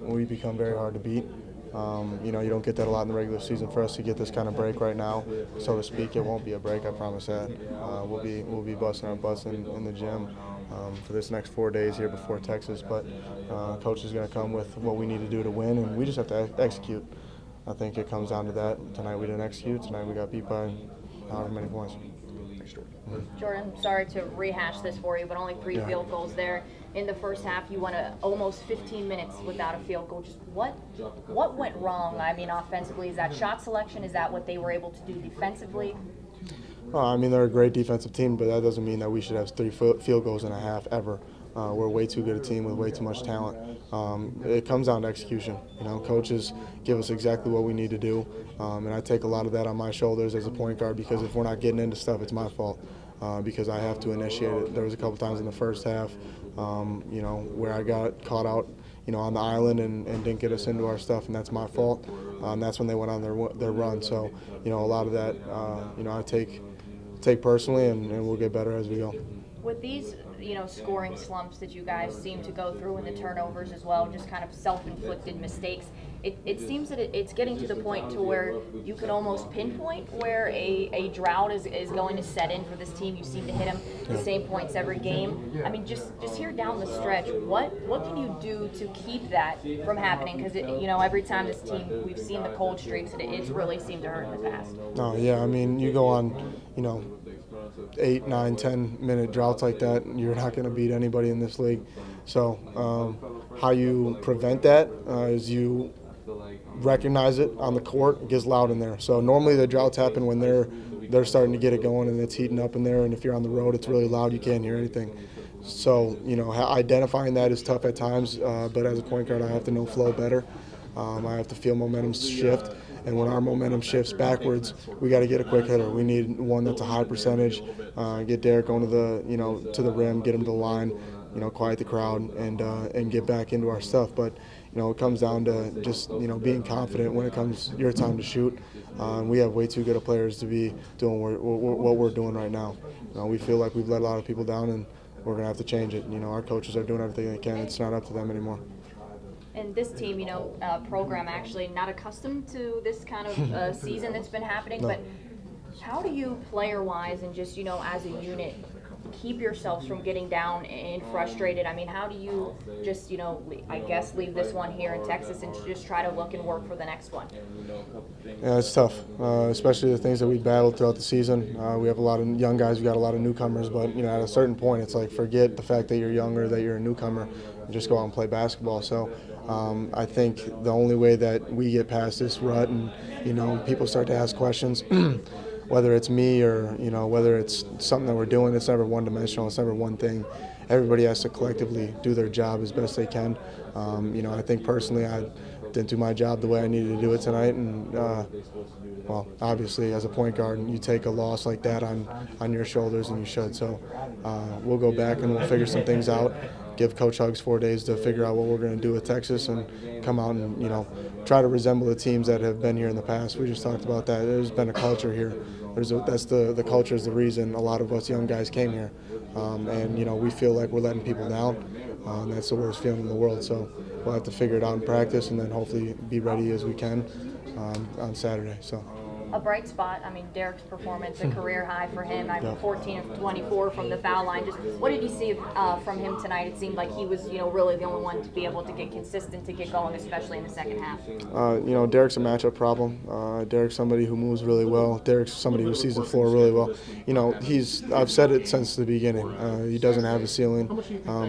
we become very hard to beat. You know, you don't get that a lot in the regular season. For us to get this kind of break right now, so to speak, it won't be a break. I promise that. We'll be busting our butts in the gym for this next 4 days here before Texas. But coach is going to come with what we need to do to win, and we just have to execute. I think it comes down to that. Tonight we didn't execute. Tonight we got beat by however many points. Jordan, sorry to rehash this for you, but only three field goals there in the first half. You went almost 15 minutes without a field goal. Just what went wrong? I mean, offensively, is that shot selection? Is that what they were able to do defensively? Well, I mean, they're a great defensive team, but that doesn't mean that we should have 3 field goals and a half ever. We're way too good a team with way too much talent. It comes down to execution. You know, coaches give us exactly what we need to do, and I take a lot of that on my shoulders as a point guard, because if we're not getting into stuff, it's my fault, because I have to initiate it. There was a couple times in the first half, you know, where I got caught out, you know, on the island and didn't get us into our stuff, and that's my fault. That's when they went on their run. So, you know, a lot of that, you know, I take personally, and we'll get better as we go. With these, you know, scoring slumps that you guys seem to go through, and the turnovers as well, just kind of self-inflicted mistakes, it seems that it's getting to the point to where you can almost pinpoint where a drought is going to set in for this team. You seem to hit them the same points every game. I mean, just here down the stretch, what can you do to keep that from happening? Because, you know, every time this team, we've seen the cold streaks, and it's really seemed to hurt in the past. No, yeah, I mean, you go on, you know, 8, 9, 10-minute droughts like that, you're not going to beat anybody in this league. So how you prevent that is you recognize it on the court. It gets loud in there. So normally the droughts happen when they're starting to get it going and it's heating up in there, and if you're on the road, it's really loud. You can't hear anything. So, you know, identifying that is tough at times, but as a point guard, I have to know flow better. I have to feel momentum shift. And when our momentum shifts backwards, we got to get a quick hitter. We need one that's a high percentage. Get Derek going to the rim, get him to the line, you know, quiet the crowd, and get back into our stuff. But you know, it comes down to just, you know, being confident when it comes your time to shoot. We have way too good of players to be doing what we're doing right now. You know, we feel like we've let a lot of people down, and we're gonna have to change it. You know, our coaches are doing everything they can. It's not up to them anymore. And this team, you know, program actually not accustomed to this kind of season that's been happening, No. but how do you, player-wise and just, you know, as a unit, keep yourselves from getting down and frustrated? I mean, how do you just, you know, I guess leave this one here in Texas and just try to look and work for the next one? Yeah, it's tough, especially the things that we battled throughout the season. We have a lot of young guys, we got a lot of newcomers, but, you know, at a certain point, it's like, forget the fact that you're younger, that you're a newcomer, and just go out and play basketball. So I think the only way that we get past this rut and, you know, people start to ask questions, whether it's me or, you know, whether it's something that we're doing, it's never one-dimensional, it's never one thing. Everybody has to collectively do their job as best they can. You know, I think personally I didn't do my job the way I needed to do it tonight, and well, obviously as a point guard, you take a loss like that on your shoulders, and you should. So we'll go back and we'll figure some things out. Give Coach Hugs 4 days to figure out what we're going to do with Texas, and come out and, you know, try to resemble the teams that have been here in the past. We just talked about that. There's been a culture here. That's the culture is the reason a lot of us young guys came here, and, you know, we feel like we're letting people down. That's the worst feeling in the world. So we'll have to figure it out in practice, and then hopefully be ready as we can on Saturday. So. A bright spot, I mean, Derek's performance, a career high for him. I mean, 14 of 24 from the foul line. Just what did you see from him tonight? It seemed like he was, you know, really the only one to be able to get consistent, to get going, especially in the second half. You know, Derek's a matchup problem. Derek's somebody who moves really well. Derek's somebody who sees the floor really well. You know, I've said it since the beginning. He doesn't have a ceiling.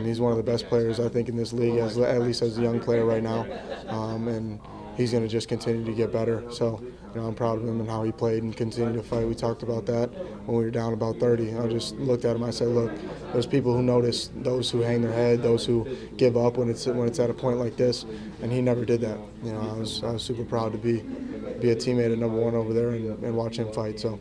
He's one of the best players, I think, in this league, at least as a young player right now. And he's going to just continue to get better. So, you know, I'm proud of him and how he played and continued to fight. We talked about that when we were down about 30. I just looked at him. I said, look, there's people who notice, those who hang their head, those who give up when it's at a point like this, and he never did that. You know, I was super proud to be a teammate at #1 over there and watch him fight. So.